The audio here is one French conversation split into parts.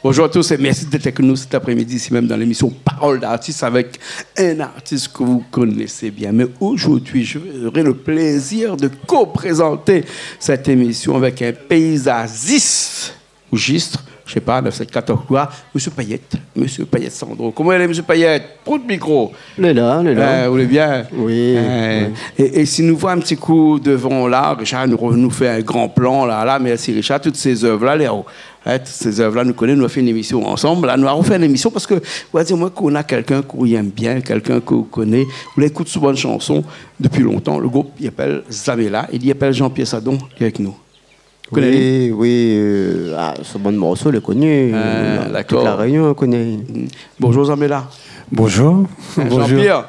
Bonjour à tous et merci d'être avec nous cet après-midi ici même dans l'émission Parole d'artiste avec un artiste que vous connaissez bien. Mais aujourd'hui, j'aurai le plaisir de co-présenter cette émission avec un paysagiste ou gistre, je sais pas, 974 quoi, Monsieur Payette Sandro. Comment est, Monsieur Payette? Pour le micro. Il est là. Vous voulez bien? Oui. Et si nous voyons un petit coup devant là, Richard nous fait un grand plan là, merci Richard, toutes ces œuvres-là, toutes ces œuvres-là, nous connaissons, nous avons fait une émission ensemble. Là, nous avons fait une émission parce que, vous allez dire, moi, qu'on a quelqu'un qu'on aime bien, quelqu'un qu'on connaît, on écoute souvent une chanson depuis longtemps. Le groupe, il appelle Zamela, il y appelle Jean-Pierre Sadon, qui est avec nous. Oui, ce bon morceau, il est connu. D'accord. Toute la Réunion, on connaît. Bonjour Zamela. Bonjour. Jean-Pierre.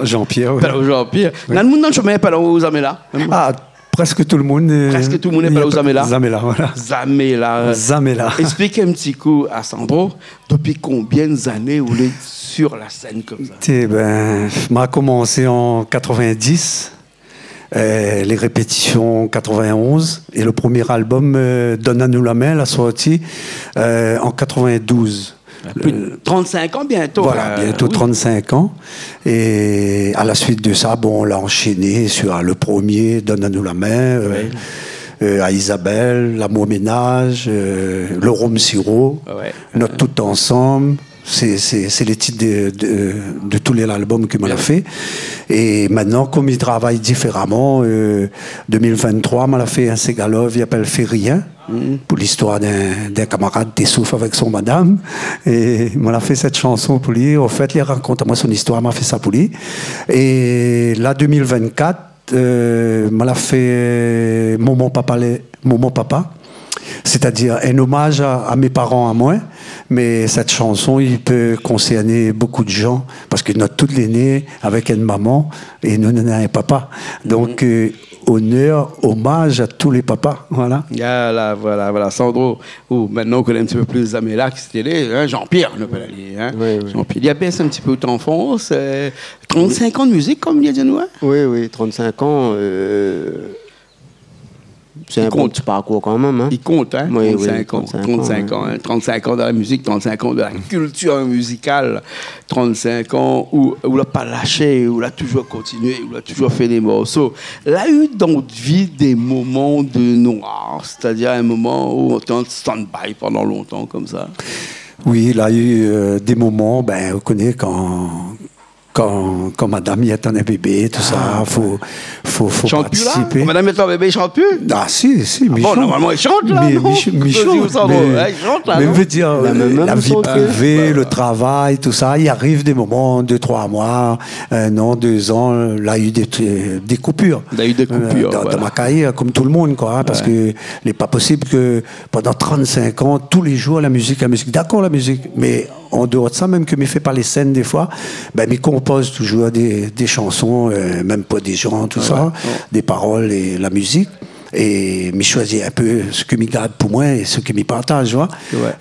Jean-Pierre, oui. Jean-Pierre. Dans le monde, je ne pas Zamela. Presque tout le monde. Presque tout le monde est pas Zamela. Zamela, voilà. Zamela. Explique un petit coup à Sandro, depuis combien d'années vous êtes sur la scène comme ça? M'a commencé en 90. Les répétitions en 91 et le premier album Donne à nous la main l'a sorti en 92. Plus de 35 ans bientôt. Voilà, bientôt 35 ans. Et à la suite de ça, on l'a enchaîné sur le premier Donne à nous la main, à Isabelle, L'amour ménage, Le rhum sirop, Notre tout ensemble. C'est les titres de tous les albums que m'a fait. Et maintenant, comme il travaille différemment, 2023, m'a fait un Ségalov, il appelle Fait rien, pour l'histoire d'un camarade qui souffre avec son madame. Et il m'a fait cette chanson pour lui. En fait, il raconte à moi son histoire, m'a fait ça pour lui. Et là, 2024, m'a fait Moment Papa. C'est-à-dire un hommage à mes parents, à moi. Mais cette chanson, il peut concerner beaucoup de gens, parce que notre toutes les nés avec une maman, et nous, on a un papa. Donc, honneur, hommage à tous les papas. Voilà. Voilà. Sandro, maintenant on connaît un petit peu plus Zamela, qui c'était Jean-Pierre, on peut aller. Jean-Pierre, il y a bien un petit peu d'enfance, 35 ans de musique, comme il a dit nous. Oui, 35 ans. C'est un bon petit parcours quand même. Hein? Il compte, hein? Oui, 35 ans. 35 ans dans la musique, 35 ans de la culture musicale, 35 ans où il n'a pas lâché, où il a toujours continué, où il a toujours fait des morceaux. Il a eu dans notre vie des moments de noir, c'est-à-dire un moment où on était en stand-by pendant longtemps comme ça. Oui, il a eu des moments, on connaît quand madame y est un bébé, tout ça, faut participer. Là madame est un bébé, il chante plus? Ah si, mais bon, normalement, il chante là, il chante, mais veut dire, la vie privée, le travail, tout ça, il arrive des moments, 2-3 mois, 1 an, 2 ans, là, il y a eu des coupures. Il y a eu des coupures, dans ma carrière, comme tout le monde, quoi, parce que il n'est pas possible que pendant 35 ans, tous les jours, la musique, d'accord, la musique, mais en dehors de ça, même que me fait par les scènes des fois, me compose toujours des chansons, même pas des gens, tout ça, des paroles et la musique. Et me choisit un peu ce que me garde pour moi et ce que me partage, tu vois.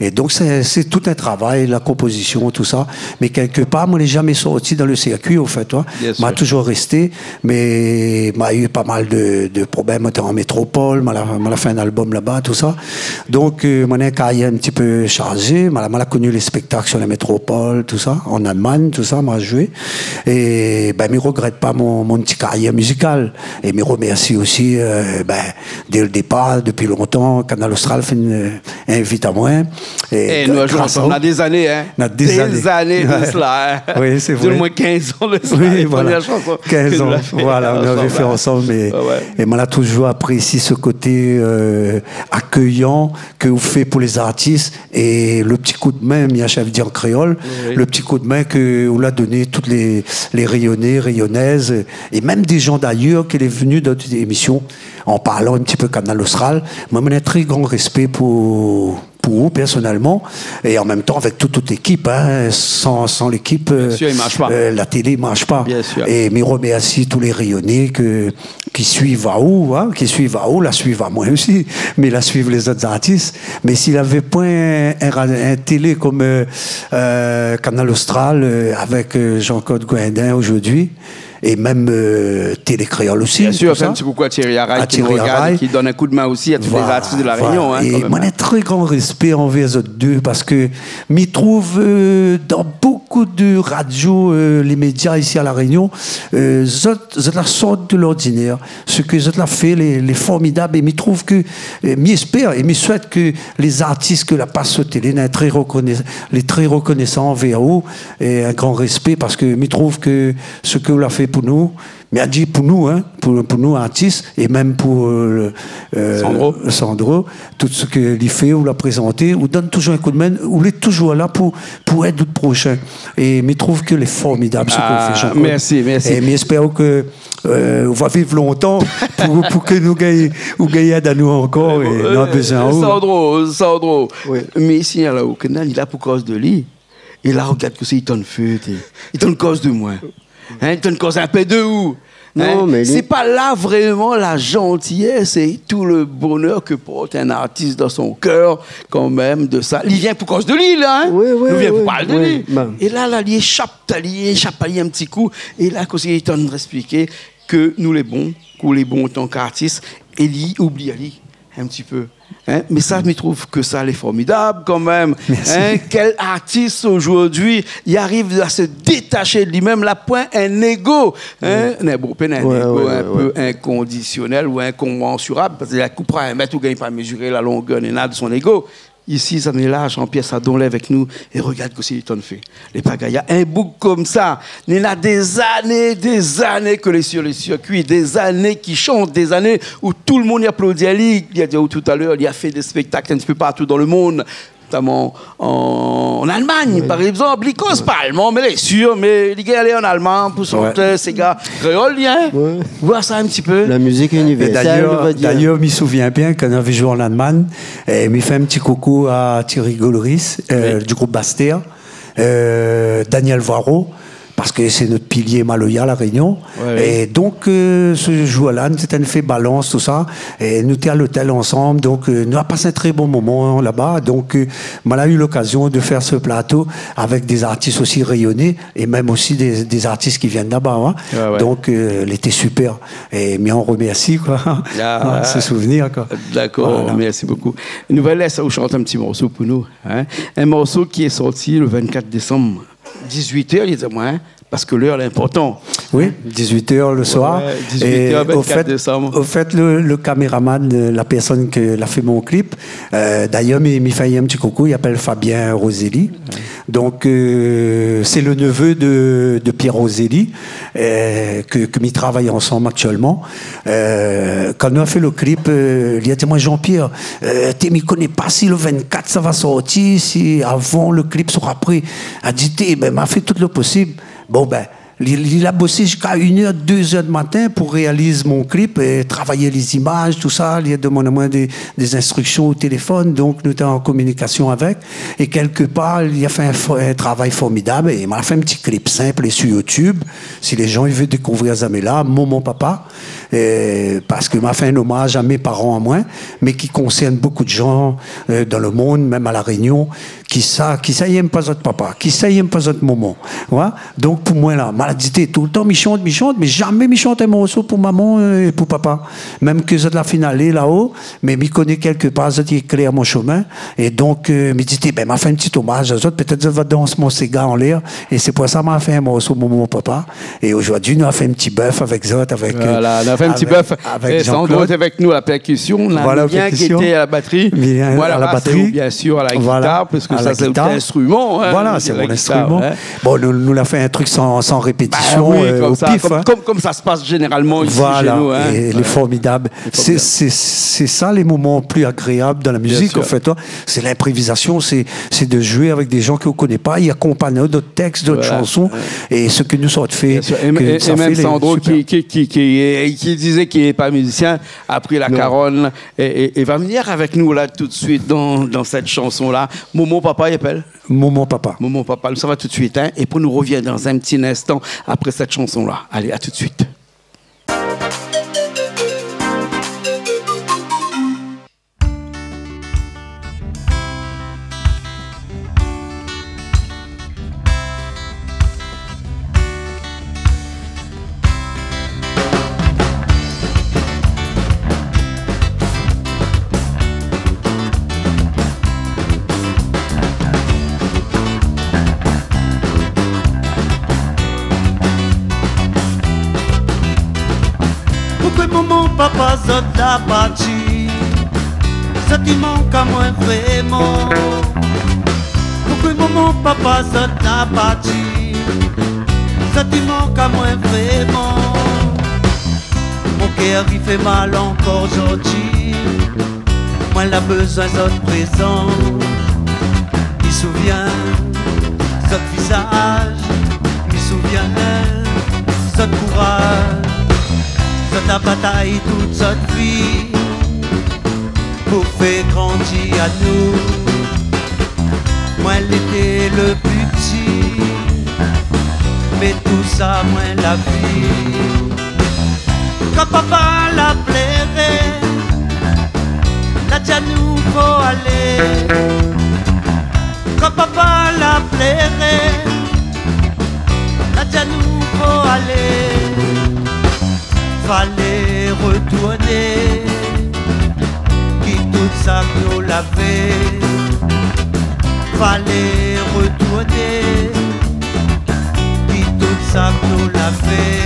Et donc c'est tout un travail, la composition, tout ça. Mais quelque part, moi, je n'ai jamais sorti dans le circuit, au fait, toi. M'a toujours resté, mais m'a eu pas mal de problèmes. J'étais en métropole, m'a fait un album là-bas, tout ça. Donc, mon carrière un petit peu chargée. M'a connu les spectacles sur la métropole, tout ça, en Allemagne, tout ça, m'a joué. Et je ne regrette pas mon petit carrière musicale. Et me remercie aussi, dès le départ, depuis longtemps, Canal Austral fait invite à moi. Et nous jouons ensemble. On a des années, hein? On a des années de cela. Hein? Oui, c'est vrai. Au moins 15 ans de cela. Oui, voilà. 15 ans. Voilà, on avait fait ensemble. Et on a toujours apprécié ce côté accueillant que vous faites pour les artistes. Et le petit coup de main, je vais dire en créole, le petit coup de main que vous l'a donné toutes les rayonnés, rayonnaises, et même des gens d'ailleurs qui est venu dans des émissions en parlant un petit peu Canal Austral. Moi, j'ai un très grand respect pour vous, personnellement, et en même temps avec toute l'équipe. Hein, sans l'équipe, la télé ne marche pas. Et me remercie tous les rayonnés qui suivent à où, hein, la suivent à moi aussi, mais la suivent les autres artistes. Mais s'il n'avait pas un télé comme Canal Austral avec Jean-Claude Guindin aujourd'hui, et même Télé Créole aussi. Bien sûr, fait un petit coucou à Thierry Araï qui nous regarde et qui donne un coup de main aussi à tous les artistes de la Réunion. Hein, et moi, j'ai un très grand respect envers eux deux parce que m'y trouve dans beaucoup de radios, les médias ici à la Réunion, zot la sorte de l'ordinaire. Ce que zot la fait, les formidables, et m'y trouve que, m'y espère et m'y souhaite que les artistes que la passe au télé, les très reconnaissants envers eux, et un grand respect parce que m'y trouve que ce que vous l'a fait pour nous, mais a dit pour nous, hein, pour nous artistes, et même pour Sandro, tout ce qu'il fait, ou l'a présenté, ou donne toujours un coup de main, ou est toujours là pour aider le prochain. Et je trouve que c'est formidable ce qu'on fait, Jean-Claude. Merci. Et j'espère que on va vivre longtemps pour que nous gagnions à nous encore, et nous avons besoin. Sandro, oui. Mais ici, là, au Canada, il a pour cause de lui. Et là, regarde que c'est, il donne feu, il donne cause de moi. Hein, il donne cause un peu de où? Non, hein? mais C'est pas là vraiment la gentillesse et tout le bonheur que porte un artiste dans son cœur, quand même, de ça. Il vient pour cause de lui, là. Hein? Oui, il vient pour parler de lui. Ben. Et là, il échappe à lui un petit coup. Et là, il est en train de expliquer que nous, les bons en tant qu'artistes, et lui, oublie Ali un petit peu. Hein? Mais ça, je trouve que ça, est formidable quand même. Hein? Quel artiste aujourd'hui, il arrive à se détacher de lui-même, là, point un ego. Hein? Un ego un peu inconditionnel ou incommensurable, parce qu'il a coupé un mètre ou il ne pas mesurer la longueur de son ego. Ici, ça met là, Jean-Pierre Sadonlet avec nous, et regarde que c'est le ton fait. Les pagayas, un bouc comme ça, il y a des années que les sur les circuits, des années qui chantent, des années où tout le monde applaudit à lui. Il a dit tout à l'heure, il a fait des spectacles un petit peu partout dans le monde, notamment en Allemagne, par exemple. Il cause pas allemand, mais il est sûr, mais il est allé en Allemagne pour chanter ces gars créoliens. Voir ça un petit peu. La musique universelle. D'ailleurs, je me souviens bien qu'on avait joué en Allemagne, et il fait un petit coucou à Thierry Golleris, du groupe Bastère, Daniel Voiro, parce que c'est notre pilier Maloya, la Réunion. Et donc, ce jour-là, nous avons fait balance, tout ça. Et nous étions à l'hôtel ensemble. Donc, nous avons passé un très bon moment là-bas. Donc, on a eu l'occasion de faire ce plateau avec des artistes aussi rayonnés et même aussi des artistes qui viennent là-bas. Hein. Donc, il était super. Et mais on remercie, quoi. Ce souvenir, quoi. D'accord, voilà. Merci beaucoup. Nous allons laisser vous chanter un petit morceau pour nous. Hein. Un morceau qui est sorti le 24 décembre. 18h, il disait moi, hein, parce que l'heure est importante. Oui, 18h le soir. 18h, 24 décembre. Au fait, le caméraman, la personne qui a fait mon clip, d'ailleurs, il fait un petit coucou, il s'appelle Fabien Roselli. Donc, c'est le neveu de Pierre Roselli, que nous travaillons ensemble actuellement. Quand nous avons fait le clip, il a dit, moi, Jean-Pierre, tu ne me connais pas si le 24 ça va sortir, si avant le clip sera prêt. A dit, ben, m'a fait tout le possible. Bon, ben, il a bossé jusqu'à 1h, 2h du matin pour réaliser mon clip et travailler les images, tout ça. Il a demandé à moi des instructions au téléphone, donc nous étions en communication avec. Et quelque part, il a fait un travail formidable et il m'a fait un petit clip simple et sur YouTube. Si les gens ils veulent découvrir Zamela, mon papa, parce qu'il m'a fait un hommage à mes parents à moi, mais qui concerne beaucoup de gens dans le monde, même à La Réunion, qui n'aiment pas votre papa, qui n'aiment pas votre maman. Ouais? Donc pour moi, là, maladité, tout le temps, me chante, mais jamais me chante un morceau pour maman et pour papa. Même que c'est de la finale là-haut, mais me connaît quelque part, ça éclaire mon chemin. Et donc, me dit, ben, m'a fait un petit hommage à eux, peut-être je vais danser mon cigare en l'air. Et c'est pour ça m'a fait un morceau pour mon papa. Et aujourd'hui, nous avons fait un petit bœuf avec eux, avec. Voilà, on a fait un petit bœuf. Avec Sandro avec nous à la percussion. Voilà, Mien qui était à la batterie. Voilà, à la batterie. Bien sûr, à la guitare, parce que ça, c'est l'instrument. Hein, voilà, c'est mon instrument. Hein. Bon, nous l'a fait un truc sans répétition, comme au ça, pif. Comme ça se passe généralement ici voilà, chez nous. Hein. Et il est formidable. C'est ça les moments plus agréables dans la musique, en fait. C'est l'improvisation, c'est de jouer avec des gens que vous ne connaissez pas, y accompagner d'autres textes, d'autres chansons, et ce que nous sommes fait. Et même Sandro qui disait qu'il n'est pas musicien, a pris la caronne et va venir avec nous là tout de suite dans cette chanson-là. Momo Papa, il appelle Momo Papa. Momo Papa, ça va tout de suite. Hein, et pour nous revient dans un petit instant après cette chanson-là. Allez, à tout de suite. papa, zot la partie. Ça te manque à moi vraiment. Pourquoi maman, papa, zot la partie. Ça te manque à moi vraiment. Mon cœur il fait mal encore aujourd'hui. Moi la besoin d'autres présents. Il souvient votre visage. Il souvient votre courage. Votre bataille toute votre vie pour faire grandir à nous. Moi l'étais le plus petit, mais tout ça moi la vie. Quand papa la plairait, la dia nous faut aller. Quand papa la plairait, la dia nous faut aller. Fallait retourner, qui tout ça nous l'avait. Fallait retourner, qui tout ça nous l'avait.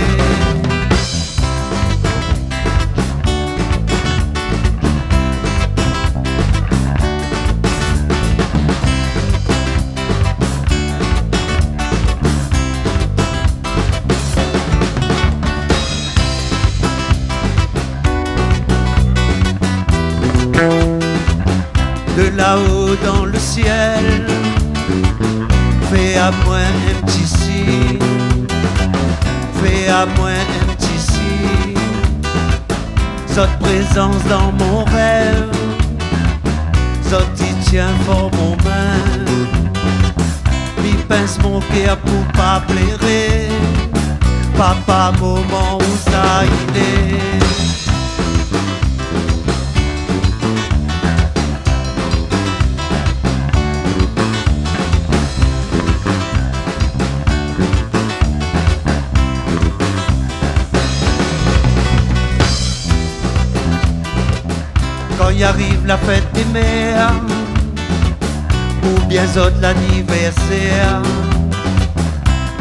De là-haut dans le ciel, fais à moi un petit signe, fais à moi un petit signe. Cette présence dans mon rêve, cette y tient fort mon main. Mi pince mon cœur pour pas plairer, papa moment où ça il est. Quand y arrive la fête des mères, ou bien autres l'anniversaire,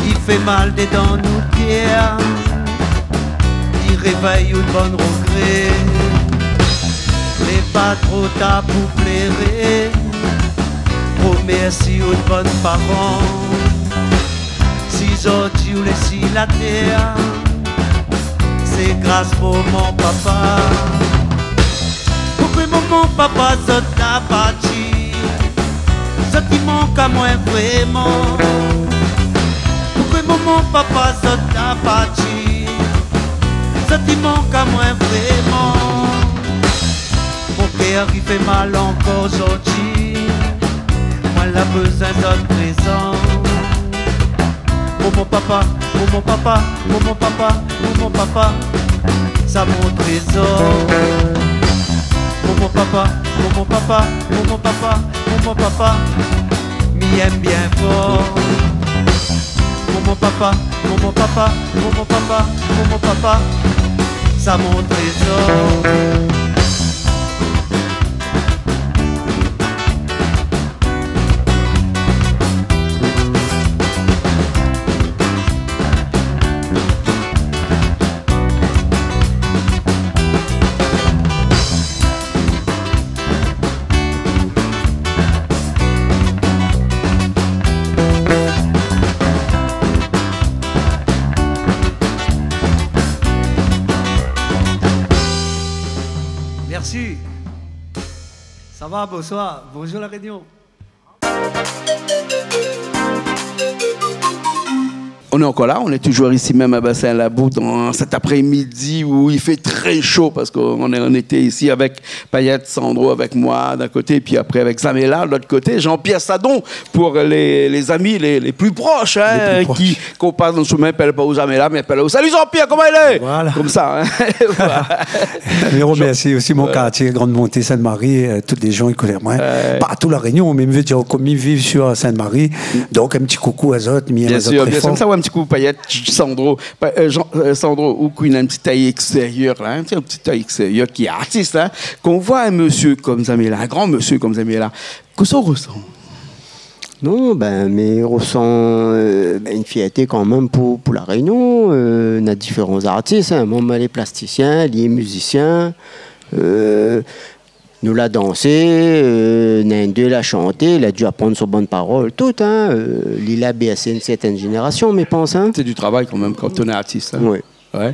il fait mal des dents nous pierres, il réveille une bonne regret. Les pas trop tard pour plairer, oh merci aux bonnes parents. Si aujourd'hui ou laissi la terre, c'est grâce pour mon papa. Mon papa zot la partie, zot qui manque à moi vraiment. Pourquoi mon papa zot la partie, zot qui manque à moi vraiment. Mon cœur il fait mal encore aujourd'hui, moi la besoin d'autres présents. Mon papa, mon papa, mon papa, mon papa, ça mon trésor. Mon papa, mon papa, mon papa, mon papa, m'y aime bien fort. Mon papa, mon papa, mon papa, mon papa, ça mon trésor. Merci. Ça va, bonsoir. Bonjour la Réunion. On est encore là, on est toujours ici même à Bassin-Labou dans cet après-midi où il fait très chaud parce qu'on était ici avec Payette, Sandro avec moi d'un côté, puis après avec Zamela de l'autre côté, Jean-Pierre Sadon pour les amis les plus proches, hein, qu'on passe dans le chemin, appelle pas aux Zamela, mais appelle aux salut Jean-Pierre, comment il est? Voilà. Comme ça. Hein. Voilà. Je remercie aussi mon quartier, Grande Montée, Sainte-Marie, tous les gens qui connaissent moi. Partout la Réunion, mais je veux dire, comme ils vivent sur Sainte-Marie, donc un petit coucou à eux, bien sûr, bien sûr. Ça, ouais, un petit coup, Payette, Sandro, Sandro, ou qu'il a un petit taille extérieur, là, un petit taille extérieur qui est artiste, là, qu'on voit un monsieur comme Zamela, un grand monsieur comme Zamela, que ça ressemble. Non, mais on ressent une fierté quand même pour la Réunion. On a différents artistes, hein. Moi, les plasticiens, les musiciens. Nous l'a dansé, Nindé l'a chanté, il a dû apprendre sur bonne parole, tout. Hein. Il a bercé une certaine génération, mais pense. Hein. C'est du travail quand même quand on est artiste. Hein. Oui. Ouais.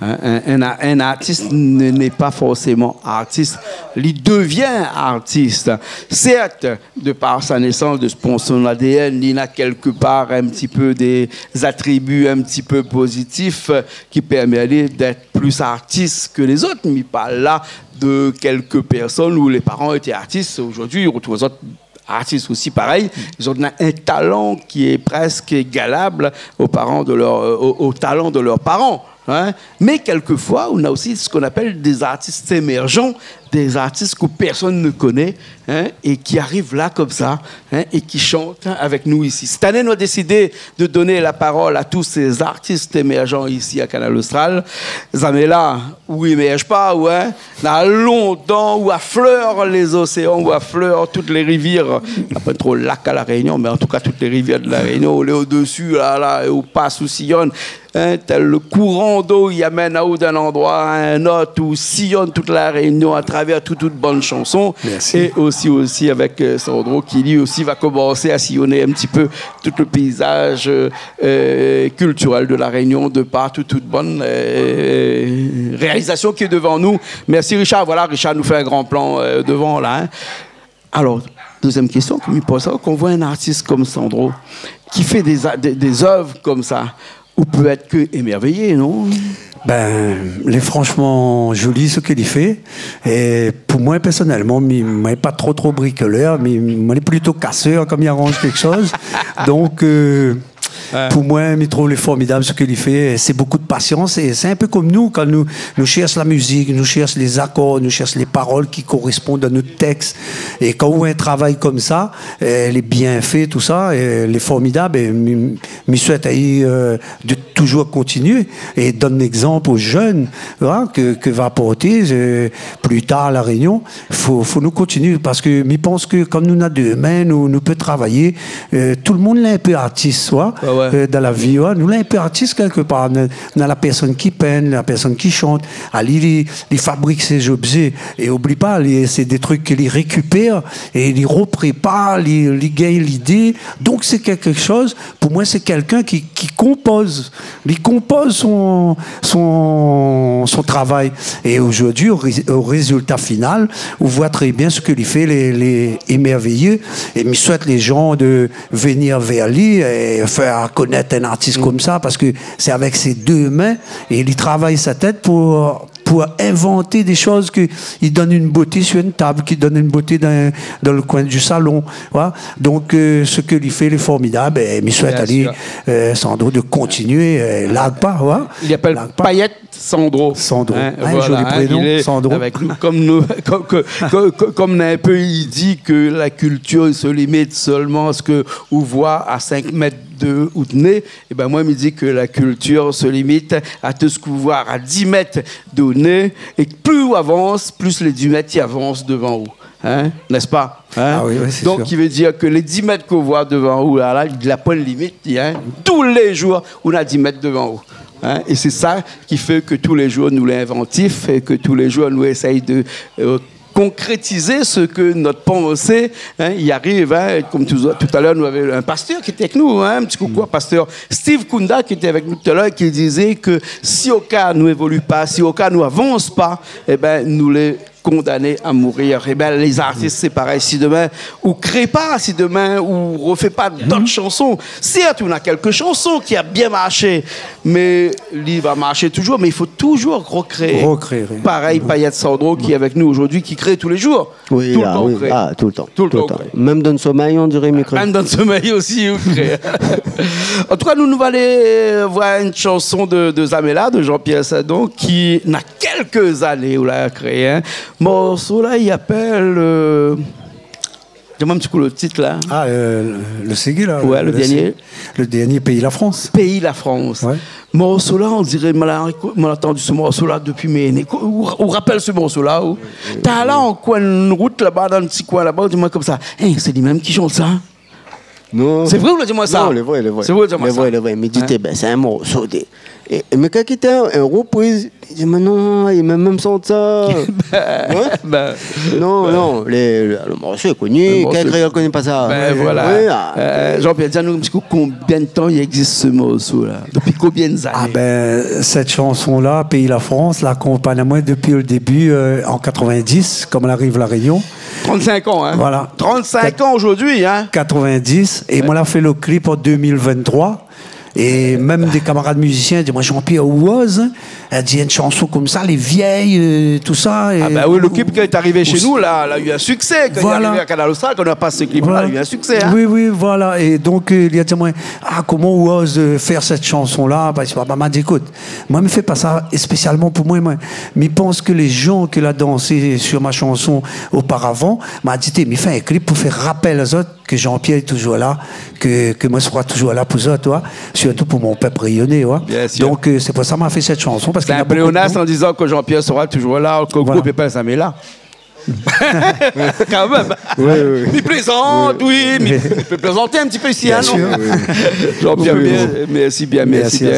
Un artiste n'est pas forcément artiste, il devient artiste. Certes, de par sa naissance, de son ADN, il a quelque part un petit peu des attributs un petit peu positifs qui permettent d'être plus artiste que les autres, mais pas là de quelques personnes où les parents étaient artistes. Aujourd'hui, on retrouve les autres artistes aussi pareil, ils ont un talent qui est presque égalable aux talents de leurs parents. Hein? Mais quelquefois, on a aussi ce qu'on appelle des artistes émergents, des artistes que personne ne connaît, hein, et qui arrivent là comme ça, hein, et qui chantent avec nous ici. Cette année, nous avons décidé de donner la parole à tous ces artistes émergents ici à Canal Austral. Zamela, où ils émergent pas, ouais, dans longtemps, où affleurent les océans, où affleurent toutes les rivières. Il n'y a pas trop de lac à La Réunion, mais en tout cas, toutes les rivières de La Réunion, où les au-dessus, là, où passe ou sillonne. Hein, tel le courant d'eau, il amène à d'un endroit à un autre, où sillonne toute La Réunion à travers toute bonne chanson. Merci. Et aussi avec Sandro, qui lui aussi va commencer à sillonner un petit peu tout le paysage culturel de La Réunion, de par toute bonne réalisation qui est devant nous. Merci Richard. Voilà, Richard nous fait un grand plan devant là. Hein. Alors, deuxième question, comme il pose ça, qu'on voit un artiste comme Sandro qui fait des œuvres comme ça, ou peut être que émerveillé, non? Il est franchement joli ce qu'il fait. Et pour moi, personnellement, il n'est pas trop bricoleur, mais il est plutôt casseur, comme il arrange quelque chose. Donc, pour moi, je trouve formidable ce qu'il fait. C'est beaucoup de patience. Et c'est un peu comme nous, quand nous cherchons la musique, nous cherchons les accords, nous cherchons les paroles qui correspondent à notre texte. Et quand on voit un travail comme ça, elle est bien fait, tout ça, elle est formidable. Et je souhaite de toujours continuer et donne l'exemple aux jeunes, hein, que va apporter plus tard à La Réunion. Faut nous continuer parce que je pense que comme nous avons deux mains, nous peut travailler. Tout le monde est un peu artiste, ouais. Dans la vie, ouais. Nous l'avons un peu artiste quelque part. On a la personne qui peint, la personne qui chante. Il fabrique ses objets et oublie pas, c'est des trucs qu'il récupère et il reprépare, il gagne l'idée. Donc c'est quelque chose. Pour moi, c'est quelqu'un qui compose. Il compose son travail. Et aujourd'hui, au résultat final, on voit très bien ce qu'il fait, les émerveilleux. Et je souhaite les gens de venir vers lui et faire connaître un artiste comme ça, parce que c'est avec ses deux mains et il travaille sa tête pour inventer des choses qui donnent une beauté sur une table, qui donnent une beauté dans le coin du salon. Voilà. Donc, ce que lui fait, il est formidable. Et je souhaite aller, Sandro, de continuer. Largue pas. Voilà. Il appelle Paillette Sandro. Sandro. Hein, un voilà, joli prénom, Sandro. Avec nous, comme un peu il dit que la culture se limite seulement à ce qu'on voit à 5 mètres de nez, et ben moi, il me dit que la culture se limite à tout ce qu'on voit à 10 mètres de nez, et plus on avance, plus les 10 mètres y avancent devant vous. Hein? N'est-ce pas? Hein? Ah oui, c'est donc, sûr. il veut dire que les 10 mètres qu'on voit devant vous, là, il n'a pas de limite. Hein? Tous les jours, on a 10 mètres devant vous. Hein? Et c'est ça qui fait que tous les jours, nous l'inventif et que tous les jours, nous essayons de concrétiser ce que notre pensée y arrive. Hein? Comme tout à l'heure, nous avions un pasteur qui était avec nous, hein? Un petit coucou, pasteur Steve Kunda, qui était avec nous tout à l'heure, qui disait que si au cas nous évolue pas, si au cas nous avance pas, eh ben nous les condamnés à mourir. Et bien, les artistes, c'est pareil. Si demain, ou crée pas, si demain, ou refait pas d'autres chansons. Certes, on a quelques chansons qui a bien marché, mais il va marcher toujours, mais il faut toujours recréer. Pareil, Paillette Sandro, qui est avec nous aujourd'hui, qui crée tous les jours. Oui, tout le temps. Tout le temps. Tout le temps. Même dans le sommeil, on dirait micro. Même dans le sommeil aussi, on crée. En tout cas, nous allons aller voir une chanson de Zamela, de Jean-Pierre Sadon, qui n'a quelques années où l'a créé. Hein. Morceau là, il appelle. Dis-moi un petit coup le titre là. Ah, le Ségui là. Ouais, le dernier. Le dernier, Pays la France. Pays la France. Ouais. Morceau là, on dirait, on a entendu ce morceau là depuis mes années. On rappelle ce morceau là. T'as là en coin de route là-bas, dans le petit coin là-bas, dis-moi comme ça. Hey, c'est lui-même qui chante ça. Non. C'est vrai ou dis-moi ça? Non, le vrai. C'est vrai, dis-moi ça. Le vrai. Mais dit, ben, c'est un morceau. Mais quand il était un reprise, il dit, mais non, il m'a même senti ça. Ben, Non, le morceau est connu. Quel créole ne connaît pas ça? ben voilà. Oui, Jean-Pierre, dis-nous un petit coup, combien de temps il existe ce morceau-là? Depuis combien d'années? Ah ben, cette chanson-là, Pays la France, l'accompagne à moi depuis le début, en 90, comme elle arrive La Réunion. 35 ans, hein? Voilà. 35 ans aujourd'hui, hein? 90, et moi, là, fait le clip en 2023. Et même des camarades musiciens disent, moi Jean-Pierre Ouaz, elle dit une chanson comme ça, les vieilles, tout ça. Et, Ah ben oui, le clip qui est arrivé chez nous, là, il a eu un succès. Quand il est arrivé à Canal Austral, quand on a passé ce clip-là, il a eu un succès. Hein? Oui, voilà. Et donc, il a dit, moi, comment Ouaz faire cette chanson-là? Parce que papa m'a dit, écoute, moi, ne fais pas ça spécialement pour moi. Mais je pense que les gens qui l'ont dansé sur ma chanson auparavant m'a dit, mais fais un clip pour faire rappel aux autres que Jean-Pierre est toujours là, que moi, je serai toujours là pour eux, toi. Surtout pour mon peuple rayonnais. Ouais. Donc, c'est pour ça que m'a fait cette chanson. C'est un pléonasme en disant que Jean-Pierre sera toujours là, que le groupe n'est pas jamais là. Quand même. Il plaisante, oui, mais il peut plaisanter un petit peu ici, hein, non? Jean-Pierre, merci bien,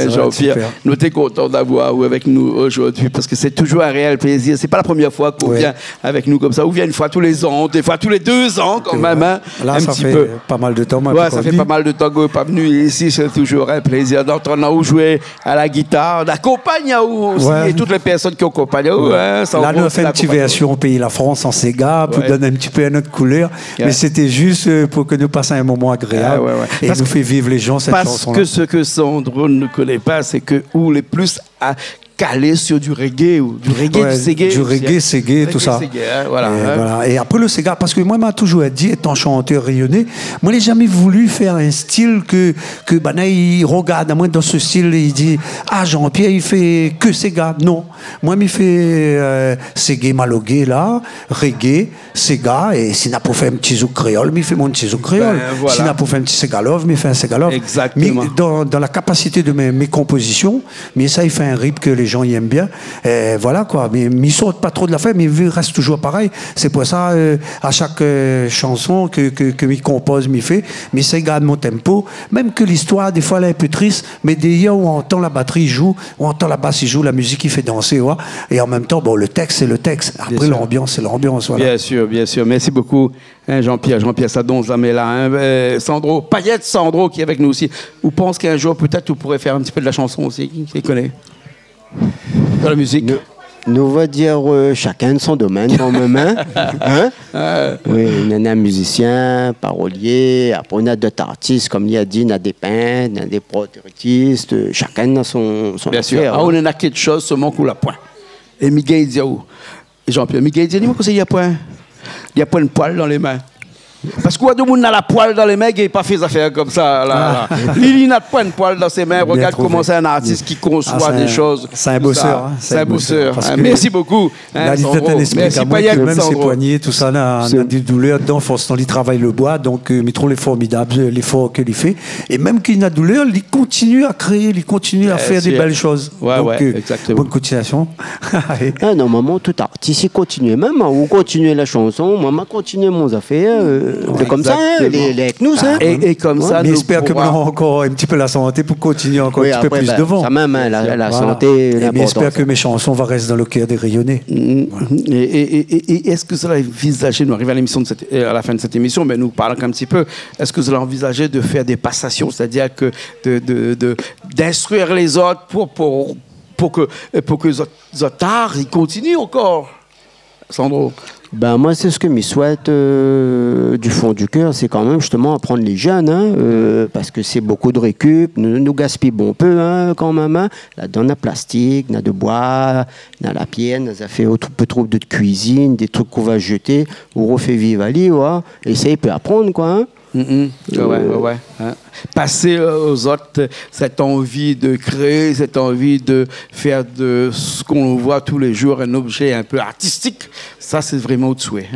Jean-Pierre. Nous sommes contents d'avoir avec nous aujourd'hui parce que c'est toujours un réel plaisir. C'est pas la première fois qu'on vient avec nous comme ça. On vient une fois tous les ans, des fois tous les 2 ans quand même. Hein, là, ça fait pas mal de temps. Ouais, ça fait pas mal de temps qu'on n'est pas venu ici. C'est toujours un plaisir d'entendre où jouer à la guitare, d'accompagner aussi et toutes les personnes qui accompagnent. Là, nous avons fait une petite version au Pays la France en Sega pour donner un petit peu une autre couleur, mais c'était juste pour que nous passions un moment agréable et nous fait vivre les gens cette chanson-là. Parce que ce que Sandro ne connaît pas, c'est que où les plus calé sur du reggae ou du reggae, du Sega. Du reggae, Sega, tout ça. Voilà. Et après le Sega, parce que moi, m'a toujours dit, étant chanteur rayonné, moi, j'ai jamais voulu faire un style que il regarde à moi dans ce style, il dit, Jean-Pierre, il fait que Sega. Non. Moi, il fait Sega malogué, là, reggae, Sega, et s'il n'a pas fait un petit zouk créole, il fait mon petit zouk créole. S'il n'a pas fait un petit Segalov, il fait un Segalov. Exactement. Mais dans la capacité de mes compositions, mais ça, il fait un rip que les gens y aiment bien. Voilà quoi. Mais il ne saute pas trop de la fête, mais il reste toujours pareil. C'est pour ça, à chaque chanson que il compose, il fait, mais ça garde mon tempo. Même que l'histoire, des fois, elle est un peu triste, mais d'ailleurs, où on entend la batterie joue, où on entend la basse, il joue, la musique, il fait danser. Ouais. Et en même temps, bon, le texte, c'est le texte. Après, l'ambiance, c'est l'ambiance. Voilà. Bien sûr. Merci beaucoup, hein, Jean-Pierre Sadon Zamela. Hein, Sandro, Payette Sandro, qui est avec nous aussi. Vous pensez qu'un jour, peut-être, vous pourrez faire un petit peu de la chanson aussi, qui connaît dans la musique? Nous va dire chacun de son domaine quand même. Oui, on a un musicien, parolier, après on a d'autres artistes, comme il a dit, on a des peintres, on a des protéristes, chacun a son bien affaire. sûr. On a quelque chose, seulement qu'on la point. Et Miguel Diaou, Jean-Pierre, Miguel Diaou, dis-moi qu'il y a point. Il y a point de poil dans les mains. Parce que tout le monde a la poêle dans les mains et pas fait des affaires comme ça. Là. Lili n'a pas de poêle dans ses mains. Regarde comment c'est un artiste qui conçoit des choses. C'est un bosseur. C'est un bosseur. Merci beaucoup. Merci Payette. Même ses poignets, tout ça, on a des douleurs dedans. Forcément, il travaille le bois. Donc, il trouve les formidables, l'effort qu'il fait. Et même qu'il n'a douleur, il continue à créer, il continue à faire des belles choses. Donc, exactement. Bonne continuation. Non, maman, tout artiste, il continue. Même, on continue la chanson. Maman continue mon affaire. C'est comme ça, avec nous, ça. Et comme ça, mais j'espère que nous avons encore un petit peu la santé pour continuer encore un petit peu plus devant. Ça même, la santé. Mais j'espère que mes chansons vont rester dans le cœur des rayonnés. Et est-ce que cela est envisagé, nous arrivons à la fin de cette émission, mais nous parlons un petit peu, est-ce que cela est envisagé de faire des passations, c'est-à-dire que d'instruire les autres pour que les autres arts, ils continuent encore, Sandro? Moi, c'est ce que je souhaite du fond du cœur, c'est quand même justement apprendre les jeunes, parce que c'est beaucoup de récup, nous gaspillons un peu quand même. Là-dedans, on a plastique, on a de bois, on a la pierre, on a fait autre peu trop de cuisine, des trucs qu'on va jeter, on refait vivre à l'île, et ça, il peut apprendre, quoi. Ouais. Passer aux autres cette envie de créer, cette envie de faire de ce qu'on voit tous les jours un objet un peu artistique, ça c'est vraiment au souhait.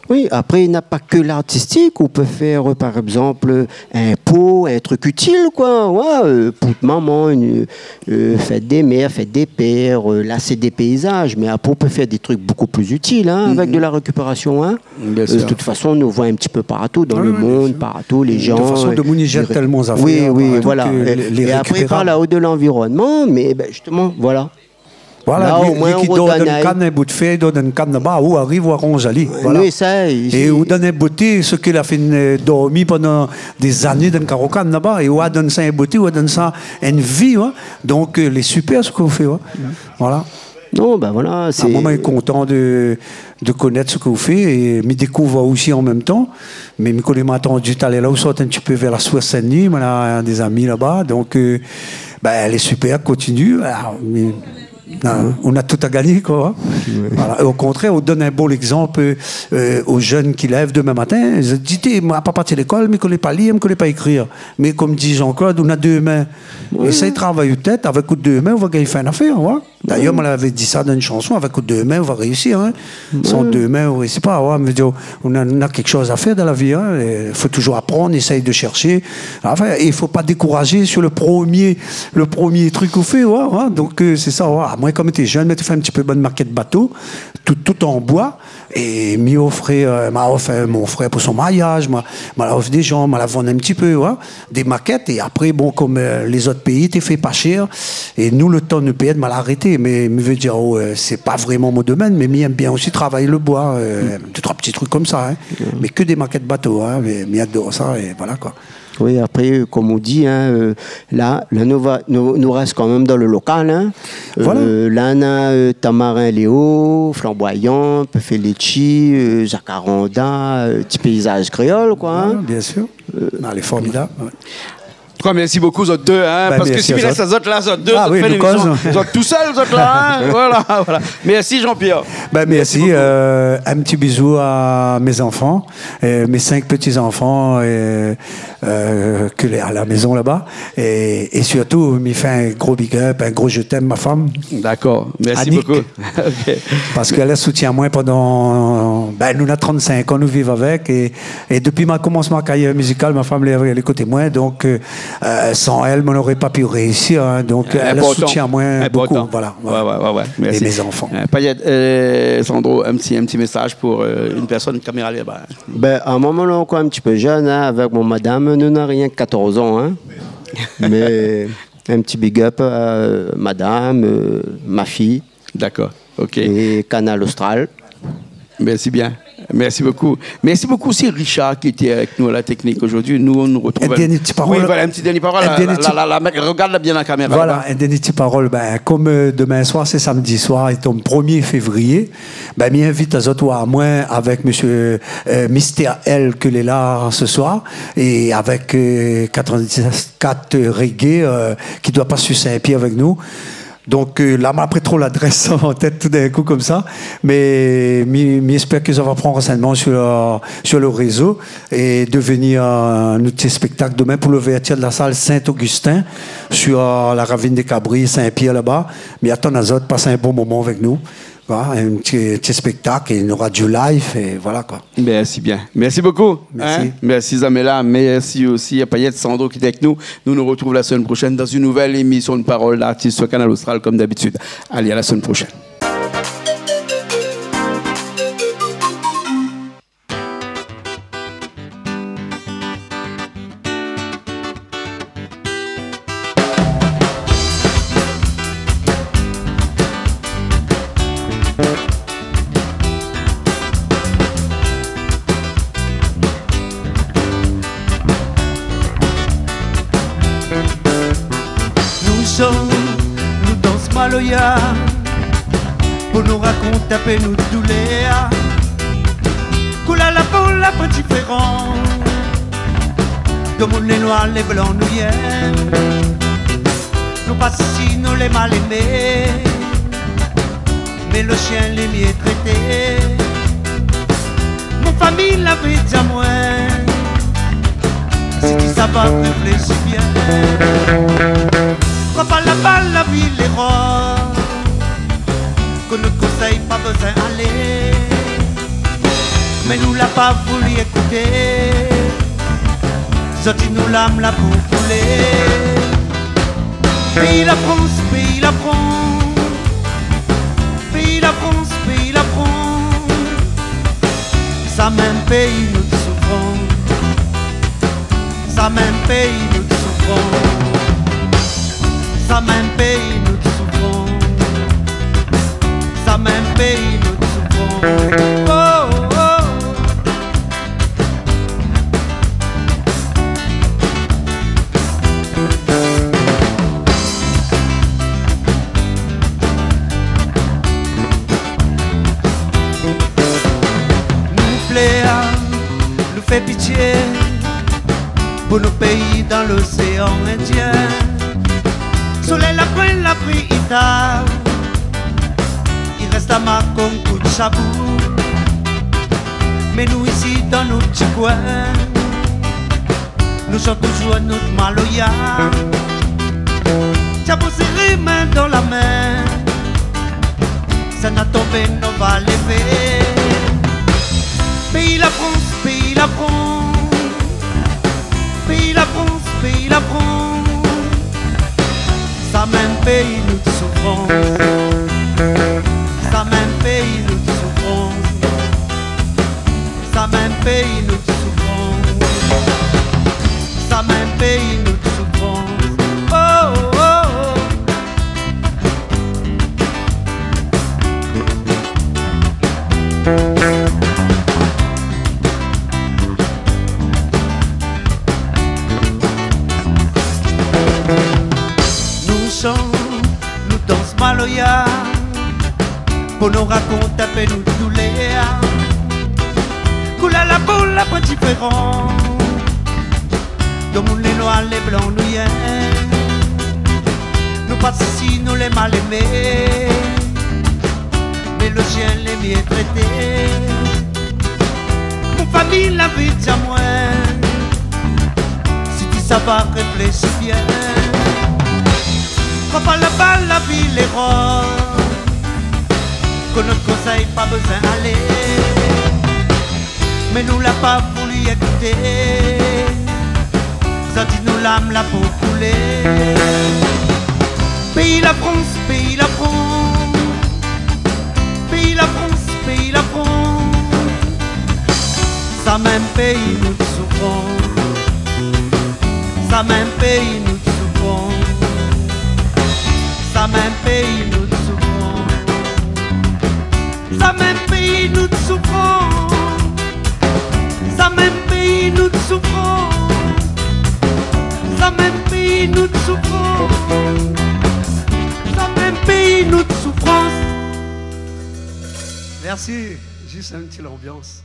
Oui, après il n'y a pas que l'artistique, on peut faire par exemple un pot, un truc utile quoi, pour maman, fête des mères, fête des pères, là c'est des paysages, mais après on peut faire des trucs beaucoup plus utiles avec de la récupération. De toute façon, on nous voit un petit peu partout dans le monde, partout, les gens. De façon, de mon jette tellement à faire. Oui, voilà. Les et après, il parle là-haut de l'environnement, mais ben, justement, voilà. Voilà, là, au moins, qui donne une canne, un bout de feuille, donne une canne là-bas, où arrive, où Ronjali. Voilà. Oui, ça. Et où donne un beauté, ce qu'il a fait dormir pendant des années dans le carocan là-bas, et où a donné ça un beauté, où a donné ça une vie. Ouais. Donc, les super, ce qu'on fait. Ouais. Voilà. Non, ben voilà. C'est... Moi, je suis content de connaître ce que vous faites et me découvrir aussi en même temps. Mais je connais entendu aller là où sort un petit peu vers la Soissanie, on a des amis là-bas. Donc, les super continuent. Non, on a tout à gagner, quoi. Voilà. Au contraire, on donne un bon exemple aux jeunes qui lèvent demain matin. Ils disent, moi, pas partir de l'école, mais je ne connais pas lire, je ne connais pas écrire. Mais comme dit Jean-Claude, on a deux mains. Et ça, ils travaillent peut-être. Avec deux mains, on va gagner une affaire. Ouais. D'ailleurs, moi, j'avais dit ça dans une chanson. Avec deux mains, on va réussir. Hein. Sans deux mains, on ne réussit pas. Ouais. Mais, on a quelque chose à faire dans la vie. Hein. Il faut toujours apprendre, essayer de chercher. Enfin, il ne faut pas décourager sur le premier truc qu'on fait. Ouais. Ouais. Donc, c'est ça. Ouais. Moi, comme tu es jeune, tu fais un petit peu bonne maquette bateau, tout en bois. Et m'a offert mon frère pour son mariage, m'a offert des gens, m'a vendu un petit peu, ouais, des maquettes. Et après, bon, comme les autres pays, t'es fait pas cher. Et nous, le temps de payer, m'a arrêté. Mais je veux dire, c'est pas vraiment mon domaine, mais j'aime bien aussi travailler le bois, deux, trois petits trucs comme ça. Hein. Mais que des maquettes bateau, hein, mais j'adore ça, et voilà quoi. Oui, après, comme on dit, hein, là, nous reste quand même dans le local. Hein. Voilà. Là, on a Tamarin Léo, Flamboyant, Pefelecci, Jacaranda, petit paysage créole, quoi. Hein. Bien sûr. Elle est formidable. Ouais. Merci beaucoup, vous autres deux, hein, parce que si vous laissez ces autres-là, vous autres deux, vous êtes tout seuls, vous êtes là, hein, voilà. Merci Jean-Pierre. Merci, un petit bisou à mes enfants, mes 5 petits-enfants à la maison là-bas, et surtout, il fait un gros big up, un gros je t'aime, ma femme. D'accord, merci Annick, beaucoup. Okay. Parce qu'elle soutient moi pendant... nous, on a 35 ans, nous vivons avec, et depuis ma commencement ma carrière musicale, ma femme, elle est côté moi, donc... sans elle, on n'aurait pas pu réussir. Hein, donc, elle soutient moins beaucoup. Voilà. Ouais. Merci. Et mes enfants. Payette, Sandro, un petit message pour une personne caméra là-bas. À un moment, là, encore un petit peu jeune, hein, avec mon madame, nous n'avons rien que 14 ans. Hein, mais un petit big up à madame, ma fille. D'accord. OK. Et Canal Austral. Merci bien. Merci beaucoup. Merci beaucoup aussi Richard qui était avec nous à la technique aujourd'hui. Nous, on nous retrouve... Un dernier petit parole. Oui, voilà, un petit dernier parole. Regarde bien la caméra. Voilà, un dernier petit parole. Comme demain soir, c'est samedi soir, et ton 1er février, m'invite à autres à moi avec monsieur Mister L que est là ce soir, et avec 94 reggae qui ne doit pas sucer un pied avec nous. Donc là, après trop l'adresse en tête tout d'un coup comme ça, mais j'espère que ça va prendre renseignement sur le réseau et devenir un petit spectacle demain pour l'ouverture de la salle Saint-Augustin sur la ravine des Cabris, Saint-Pierre là-bas. Mais attends, les autres, passez un bon moment avec nous. Voilà, un petit spectacle, et il y aura du live, et voilà quoi. Merci bien. Merci beaucoup. Merci. Hein? Merci Zamela. Merci aussi à Payette Sandro qui est avec nous. Nous nous retrouvons la semaine prochaine dans une nouvelle émission de Parole d'artiste sur Canal Austral comme d'habitude. Allez, à la semaine prochaine. Nous danse Maloya pour nous raconter un peu nous douleurs. Coula la peau, la petite différent. Comme les noirs, les blancs nous viennent. Nous pas si nous les mal aimés, mais le chien les mieux traités. Mon famille l'avait dit à moi. Si tu savais réfléchir bien. Quand pas la balle, la ville est rose. Que notre conseil, pas besoin d'aller. Mais nous l'a pas voulu écouter. Sorti nous l'âme là pour couler. Pays la France, pays la France. Pays la France, pays la France. Ça même pays nous souffrons. ça même pays nous souffrons, ça même pays nous souffrons, ça même pays nous souffrons. Oh, oh. Nous plaît, nous fait pitié pour nos pays dans l'océan Indien. Soleil la prenne la priita, il reste à ma comme coup de chabou. Mais nous ici dans notre petit coin, nous sommes toujours notre maloya. Chabou serré main dans la main, ça n'a tombé, nous va lever. Pays la France, pays la France, pays la France, pays la France, ça même pays nous souffrons, ça même pays nous souffrons, ça même pays nous souffrons, ça même pays nous souffrons. Oh, oh, oh. Nous danse maloya pour nous raconter un peu nous douleur. Coula la boule la petit différent, dans les noirs les blancs nous y est. Nous passons ici nous les mal aimés, mais le chien les mieux traités. Mon famille la vie à moi, si tu sais pas réfléchir bien. Quand pas la balle, la ville est rose, que notre conseil pas besoin d'aller. Mais nous l'a pas voulu écouter, ça dit nous l'âme la pour couler. Pays la France, pays la France, pays la France, pays la France, ça même pays nous souffrons, ça même pays nous souffrons. Ça même pays nous souffrons, ça même pays nous souffrons, ça même pays nous souffrons, ça même pays nous souffrons, ça même pays nous souffrons. Merci, juste un petit l'ambiance.